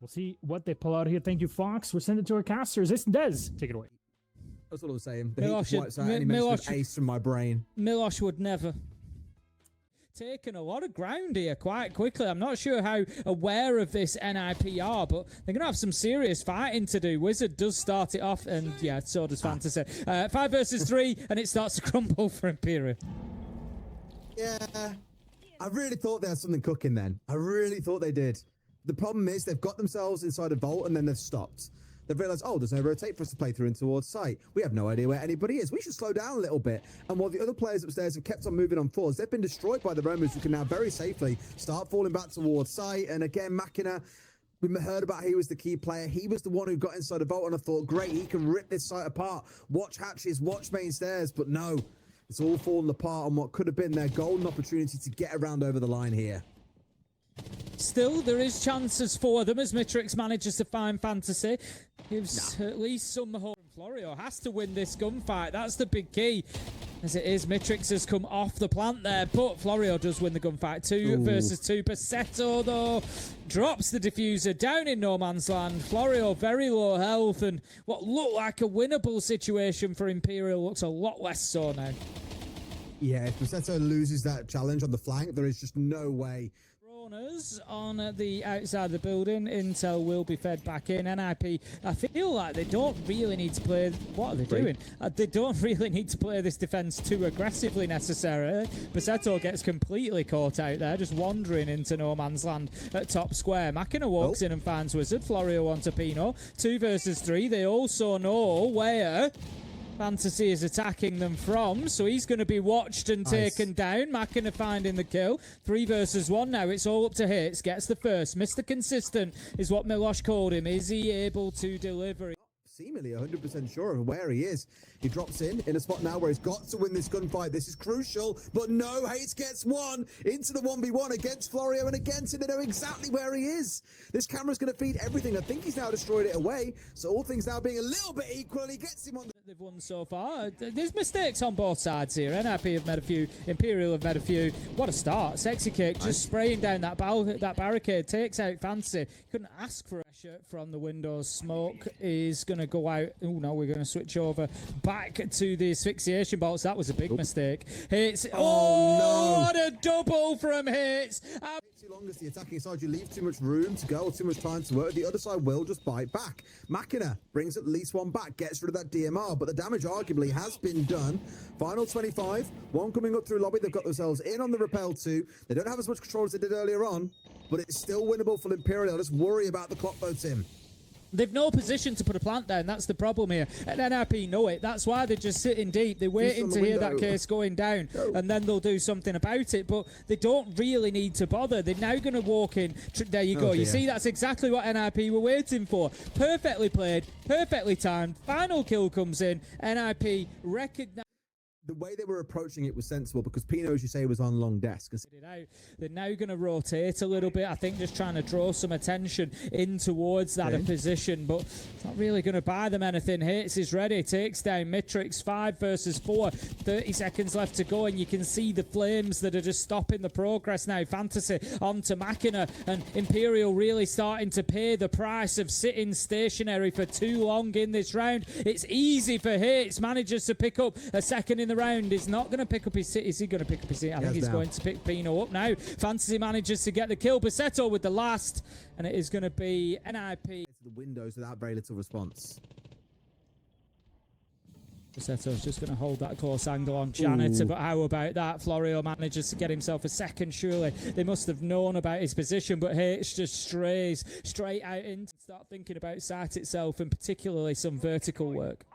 We'll see what they pull out here. Thank you, Fox. We're sending it to our casters. This Des, take it away. That's what I was saying. The Milosh, heat wipes out any mention of ace from my brain. Milosh would never. Taken a lot of ground here quite quickly. I'm not sure how aware of this NIP are, but they're going to have some serious fighting to do. Wizard does start it off, and yeah, so does Fantasy. 5 versus 3, and it starts to crumble for Imperial. Yeah, I really thought they had something cooking then. I really thought they did. The problem is they've got themselves inside a vault, and then they've stopped. They've realized, oh, there's no rotate for us to play through and towards site. We have no idea where anybody is. We should slow down a little bit. And while the other players upstairs have kept on moving on fours, they've been destroyed by the Romans, who can now very safely start falling back towards site. And again, Machina, we heard about he was the key player. He was the one who got inside the vault, and I thought, great, he can rip this site apart. Watch hatches, watch main stairs, but no. It's all fallen apart on what could have been their golden opportunity to get around over the line here. Still, there is chances for them as Mitrix manages to find Fantasy. Gives at least some hope. Florio has to win this gunfight. That's the big key. As it is, Mitrix has come off the plant there, but Florio does win the gunfight. 2 versus 2. Passetto, though, drops the diffuser down in no man's land. Florio very low health, and what looked like a winnable situation for Imperial looks a lot less so now. Yeah, if Passetto loses that challenge on the flank, there is just no way. On the outside of the building, Intel will be fed back in. NIP, I feel like they don't really need to play. What are they doing? They don't really need to play this defense too aggressively necessarily. Passetto gets completely caught out there, just wandering into no man's land at top square. Machina walks in and finds Wizard. Florio onto Pino. 2 versus 3. They also know where Fantasy is attacking them from, so he's going to be watched and taken down. Machina finding the kill. 3 versus 1 now. It's all up to Hits. Gets the first. Mr. Consistent is what Milosh called him. Is he able to deliver? Seemingly 100% sure of where he is. He drops in a spot now where he's got to win this gunfight. This is crucial, but no, Hates gets one into the 1v1 against Florio, and again, so they know exactly where he is. This camera's going to feed everything. I think he's now destroyed it away, so all things now being a little bit equal, he gets him on the... They've won so far. There's mistakes on both sides here. NIP have made a few. Imperial have made a few. What a start. Sexy Cake just spraying down that barricade. Takes out Fantasy. Couldn't ask for a shirt from the windows. Smoke is going to go out. Oh, no, we're going to switch over back to the asphyxiation bolts. That was a big mistake. Hits. Oh, no. What a double from Hits. Too long as the attacking side, you leave too much room to go, or too much time to work. The other side will just bite back. Machina brings at least one back, gets rid of that DMR, but the damage arguably has been done. Final 25, one coming up through lobby. They've got themselves in on the rappel too. They don't have as much control as they did earlier on, but it's still winnable for Imperial. Just worry about the clock though, Tim. They've no position to put a plant down. That's the problem here. And NIP know it. That's why they're just sitting deep. They're waiting to hear that case going down, and then they'll do something about it. But they don't really need to bother. They're now going to walk in. There you go. You see, that's exactly what NIP were waiting for. Perfectly played, perfectly timed. Final kill comes in. NIP recognize. The way they were approaching it was sensible, because Pino, as you say, was on long desk. They're now going to rotate a little bit. I think just trying to draw some attention in towards that position, but it's not really going to buy them anything. Hits is ready, takes down Mitrix. 5 versus 4. 30 seconds left to go, and you can see the flames that are just stopping the progress now. Fantasy onto Machina, and Imperial really starting to pay the price of sitting stationary for too long in this round. It's easy for Hits. Manages to pick up a second in the round. Is not going to pick up his seat. Is he going to pick up his seat? I think he's going to pick Pino up now. Fantasy manages to get the kill. Passetto with the last, and it is going to be NIP. The windows without very little response. Passetto's just going to hold that close angle on Janitor, but how about that? Florio manages to get himself a second, surely. They must have known about his position, but H just strays straight out in to start thinking about site itself, and particularly some vertical work.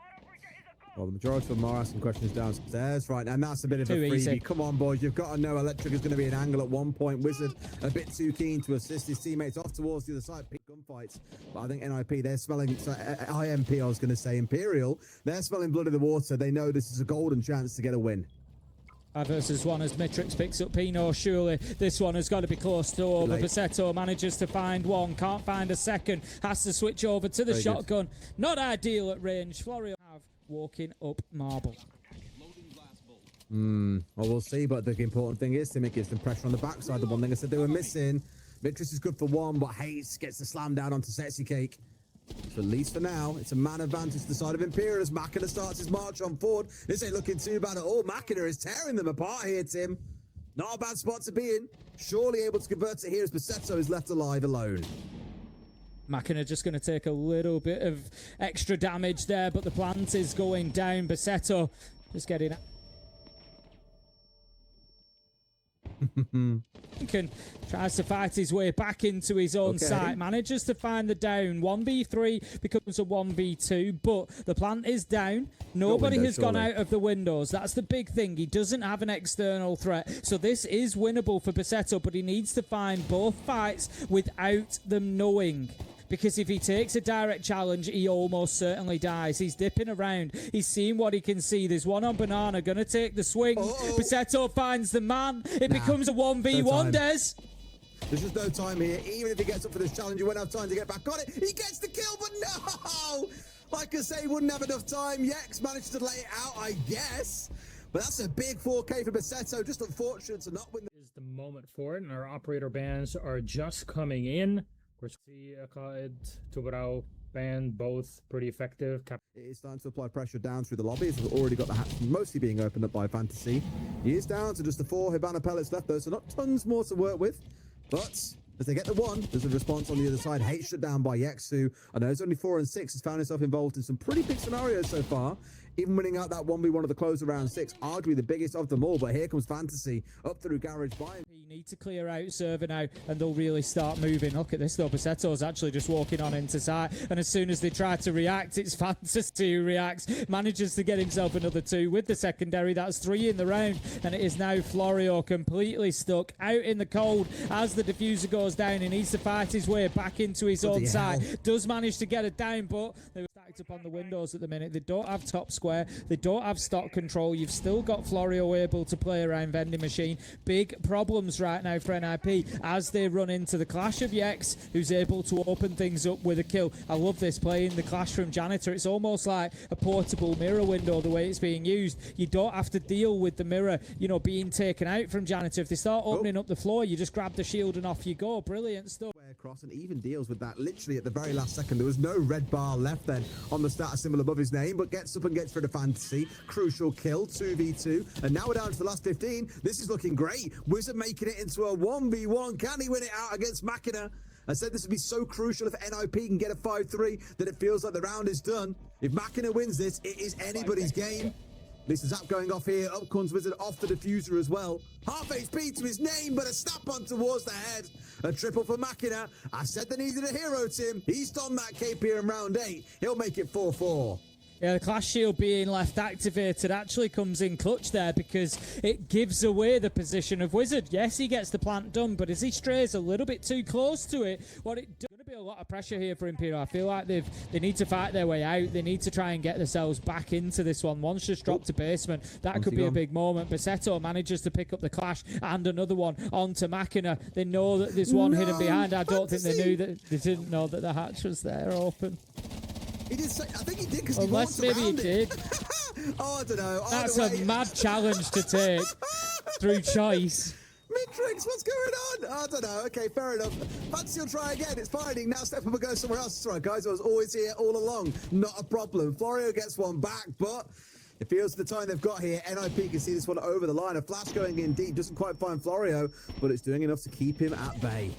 Well, the majority of them are asking questions downstairs right now, and that's a bit of a freebie. Easy. Come on, boys, you've got to know Electric is going to be an angle at one point. Wizard a bit too keen to assist his teammates off towards the other side. Gunfights, but I think NIP, they're smelling, IMP, I was going to say Imperial, they're smelling blood in the water. They know this is a golden chance to get a win. 5 versus 1 as Mitrix picks up Pino. Surely this one has got to be close to over. Passetto manages to find one, can't find a second, has to switch over to the shotgun. Good. Not ideal at range. Florio have walking up marble. Well, we'll see, but the important thing is to make some pressure on the backside. The one thing I said they were missing. Vitrus is good for one, but Hayes gets the slam down onto Sexy Cake. So at least for now, it's a man advantage to the side of Imperial as Machina starts his march on forward. This ain't looking too bad at all. Machina is tearing them apart here, Tim. Not a bad spot to be in. Surely able to convert it here as Basetto is left alive alone. Machina just going to take a little bit of extra damage there, but the plant is going down. Basetto just getting... Lincoln tries to fight his way back into his own site, manages to find the down. 1v3 becomes a 1v2, but the plant is down. Nobody has gone out of the windows. That's the big thing. He doesn't have an external threat. So this is winnable for Basetto, but he needs to find both fights without them knowing. Because if he takes a direct challenge, he almost certainly dies. He's dipping around. He's seeing what he can see. There's one on Banana, going to take the swing. Basetto finds the man. It becomes a 1v1, Des. There's just no time here. Even if he gets up for this challenge, he won't have time to get back on it. He gets the kill, but no! Like I say, he wouldn't have enough time. Yex managed to lay it out, I guess. But that's a big 4K for Basetto. Just unfortunate to not win. Is the moment for it, and our operator bans are just coming in. Of course, see Akad, Tubarao band, both pretty effective. It is starting to apply pressure down through the lobbies. We've already got the hatch mostly being opened up by Fantasy. He is down to just the 4 Hibana pellets left though, so not tons more to work with. But as they get the 1, there's a response on the other side. Hate shut down by Yex, who I know is only 4 and 6, has found himself involved in some pretty big scenarios so far. Even winning out that 1v1 of the close of round 6, arguably the biggest of them all. But here comes Fantasy up through Garage by. You need to clear out server now, and they'll really start moving. Look at this though, Basetto's actually just walking on into site, and as soon as they try to react, it's Fantasy who reacts, manages to get himself another 2 with the secondary. That's 3 in the round, and it is now Florio completely stuck out in the cold as the diffuser goes down. He needs to fight his way back into his own site. Does manage to get it down, but they were stacked up on the windows at the minute. They don't have top square, they don't have stock control. You've still got Florio able to play around vending machine. Big problems right now for NIP as they run into the clash of Yex, who's able to open things up with a kill. I love this play in the clash from Janitor. It's almost like a portable mirror window the way it's being used. You don't have to deal with the mirror, you know, being taken out from Janitor. If they start opening up the floor, you just grab the shield and off you go. Brilliant stuff. Across and even deals with that literally at the very last second. There was no red bar left then on the status symbol above his name, but gets up and gets rid of Fantasy. Crucial kill, 2v2, and now we're down to the last 15. This is looking great. Wizard making it into a 1v1. Can he win it out against Machina? I said this would be so crucial if NIP can get a 5-3 that it feels like the round is done. If Machina wins this, it is anybody's game. This is Zap going off here. Up comes Wizard off the diffuser as well. Half HP to his name, but a snap on towards the head. A triple for Machina. I said they needed a hero, Tim. He's done that KP in round 8. He'll make it 4-4. Yeah, the Clash Shield being left activated actually comes in clutch there because it gives away the position of Wizard. Yes, he gets the plant done, but as he strays a little bit too close to it, what it does, going to be a lot of pressure here for Imperial. I feel like they need to fight their way out. They need to try and get themselves back into this one. One's just dropped to basement. That could be a big moment. Basetto manages to pick up the Clash and another one onto Machina. They know that there's one hidden behind. I don't think they knew that. They didn't know that the hatch was there open. He did say, I think he did because he Unless maybe he did. Oh, I don't know. That's a mad challenge to take through choice. Mitrix, what's going on? I don't know. Okay, fair enough. Fancy will try again. It's fine. He can now step up and go somewhere else. That's right, guys. I was always here all along. Not a problem. Florio gets one back, but it feels the time they've got here. NIP can see this one over the line. A flash going in deep. Doesn't quite find Florio, but it's doing enough to keep him at bay.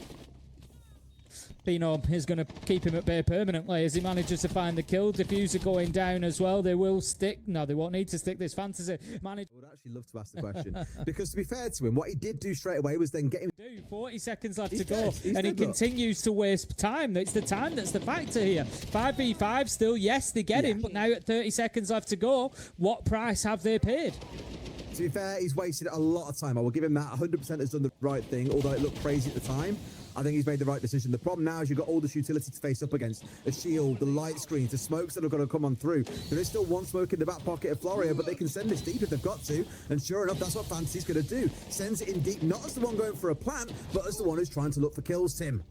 Pino is going to keep him at bay permanently as he manages to find the kill. Diffuser going down as well. They will stick. No, they won't need to stick this Fantasy. I would actually love to ask the question because to be fair to him, what he did do straight away was then get him. 40 seconds left to go, and he continues to waste time. It's the time that's the factor here. 5v5 still, yes, they get him, but now at 30 seconds left to go, what price have they paid? To be fair, he's wasted a lot of time. I will give him that. 100% has done the right thing, although it looked crazy at the time. I think he's made the right decision. The problem now is you've got all this utility to face up against. The shield, the light screens, the smokes that are going to come on through. There is still one smoke in the back pocket of Florio, but they can send this deep if they've got to. And sure enough, that's what Fantasy's going to do. Sends it in deep, not as the one going for a plant, but as the one who's trying to look for kills, Tim.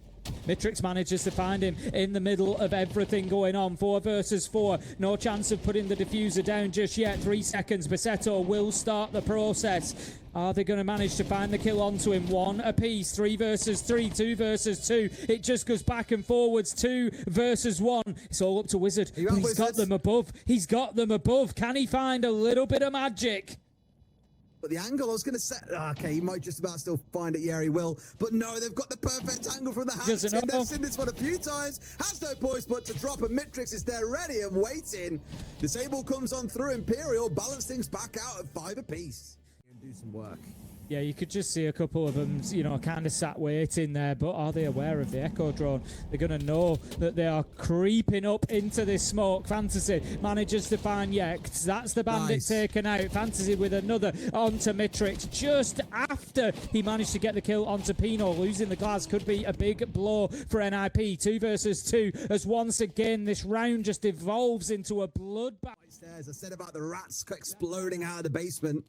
Mitrix manages to find him in the middle of everything going on. 4 versus 4. No chance of putting the diffuser down just yet. 3 seconds. Basetto will start the process. Are they going to manage to find the kill onto him? 1 apiece, 3 versus 3, 2 versus 2. It just goes back and forwards, 2 versus 1. It's all up to Wizard. But he's got them above. He's got them above. Can he find a little bit of magic? But the angle, I was going to say, okay, he might just about still find it. Yeah, he will. But no, they've got the perfect angle from the hand. They've seen this one a few times. Has no poise, but to drop, and Mitrix is there ready and waiting. Disable comes on through. Imperial balance things back out at 5 apiece. And do some work. Yeah, you could just see a couple of them, you know, kind of sat waiting there, but are they aware of the Echo drone? They're going to know that they are creeping up into this smoke. Fantasy manages to find Yecht. That's the bandit taken out. Fantasy with another onto Mitrix just after he managed to get the kill onto Pino. Losing the glass could be a big blow for NIP. 2 versus 2, as once again this round just evolves into a bloodbath. I said about the rats exploding out of the basement.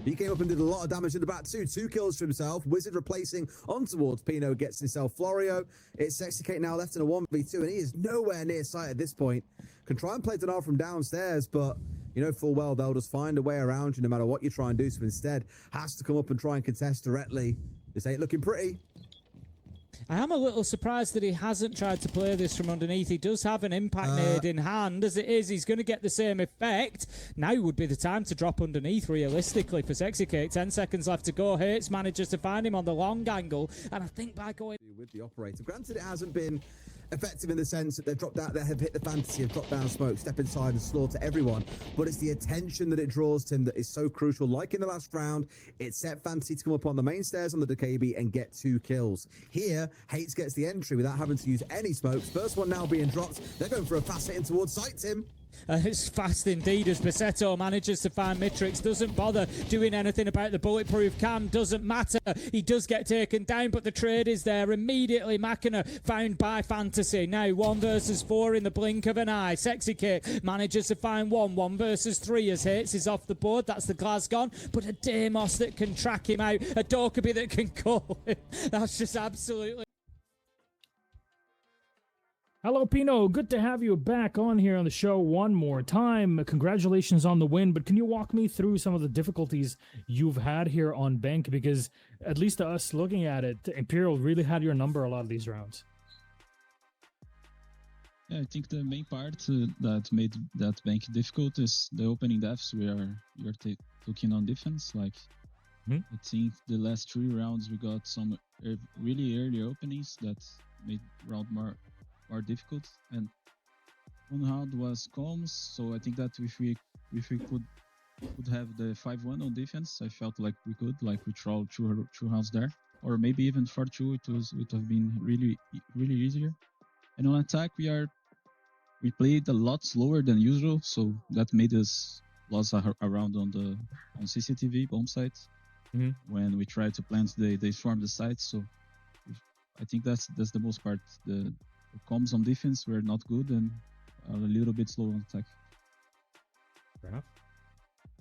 He came up and did a lot of damage in the back too. 2 kills for himself. Wizard replacing on towards Pino, gets himself Florio. It's Sexicate now left in a 1v2, and he is nowhere near sight at this point. Can try and play Dinar from downstairs, but you know full well they'll just find a way around you no matter what you try and do. So instead, has to come up and try and contest directly. This ain't looking pretty. I am a little surprised that he hasn't tried to play this from underneath. He does have an impact nade in hand. As it is, he's going to get the same effect. Now would be the time to drop underneath, realistically, for Sexicate. 10 seconds left to go. Hates manages to find him on the long angle. And I think by going... with the operator. Granted, it hasn't been effective in the sense that they've dropped out, they have hit the fantasy of drop down smoke, step inside and slaughter everyone, but it's the attention that it draws to him that is so crucial. Like in the last round, it set fantasy to come up on the main stairs on the DKB and get 2 kills. Here, Hates gets the entry without having to use any smokes. First one now being dropped. They're going for a fast hit in towards sight, Tim. It's fast indeed as Basetto manages to find Mitrix. Doesn't bother doing anything about the bulletproof cam. Doesn't matter. He does get taken down, but the trade is there. Immediately, Machina found by Fantasy. Now 1 versus 4 in the blink of an eye. Sexicate manages to find 1 versus 3 as Hates is off the board. That's the glass gone. But a Deimos that can track him out. A Dokkaebi that can call him. That's just absolutely... Hello, Pino. Good to have you back on here on the show one more time. Congratulations on the win, but can you walk me through some of the difficulties you've had here on Bank? Because at least to us looking at it, Imperial really had your number a lot of these rounds. Yeah, I think the main part that made that Bank difficult is the opening deaths. You're looking on defense. Like, I think the last 3 rounds we got some really early openings that made round more difficult, and one round was comms, so I think that if we could have the 5-1 on defense, I felt like we could, like we trolled 2 rounds there, or maybe even 4-2. It would have been really easier. And on attack, we played a lot slower than usual, so that made us lose a round on CCTV bomb sites when we tried to plant. They swarmed the sites, so I think that's the most part. The comms on defense were not good and a little bit slow on attack. Fair enough.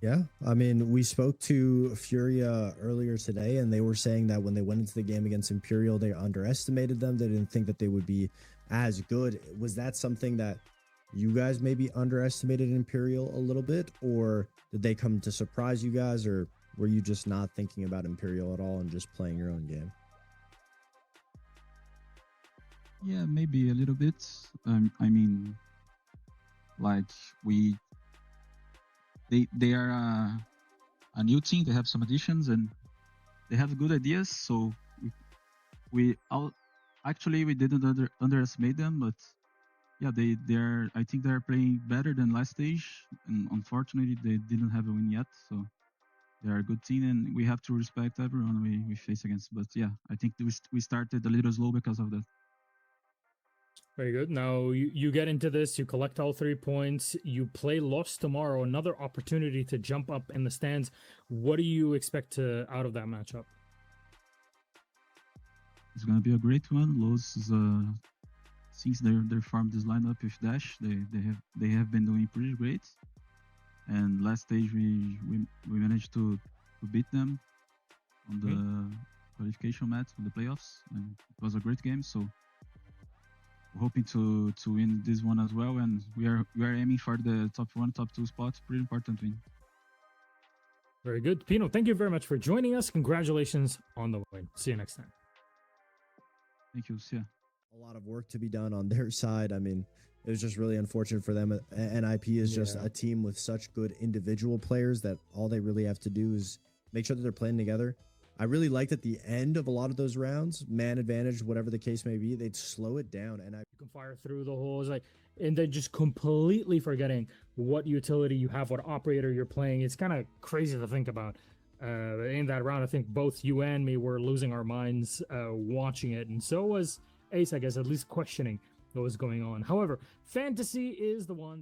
Yeah, I mean, we spoke to FURIA earlier today, and they were saying that when they went into the game against Imperial, they underestimated them. They didn't think that they would be as good. Was that something that you guys maybe underestimated Imperial a little bit, or did they come to surprise you guys, or were you just not thinking about Imperial at all and just playing your own game? Yeah, maybe a little bit. I mean, like they are a new team. They have some additions and they have good ideas. So we didn't underestimate them, but yeah, they're. I think they're playing better than last stage, and unfortunately they didn't have a win yet. So they are a good team, and we have to respect everyone we face against. But yeah, I think we started a little slow because of that. Very good. Now you get into this, you collect all 3 points, you play Lost tomorrow, another opportunity to jump up in the stands. What do you expect out of that matchup? It's gonna be a great one. Lost is since they formed this lineup with Dash, they have been doing pretty great. And last stage we managed to beat them on the qualification match in the playoffs, and it was a great game. So hoping to win this one as well, and we are aiming for the top 1, top 2 spots. Pretty important win. Very good. Pino, thank you very much for joining us. Congratulations on the win. See you next time. Thank you. See ya. A lot of work to be done on their side. I mean, it was just really unfortunate for them. NIP is just a team with such good individual players that all they really have to do is make sure that they're playing together. I really liked at the end of a lot of those rounds, man advantage, whatever the case may be, they'd slow it down. And you can fire through the holes, like, and then just completely forgetting what utility you have, what operator you're playing. It's kind of crazy to think about. In that round, I think both you and me were losing our minds watching it, and so was Ace, I guess, at least questioning what was going on. However, fantasy is the one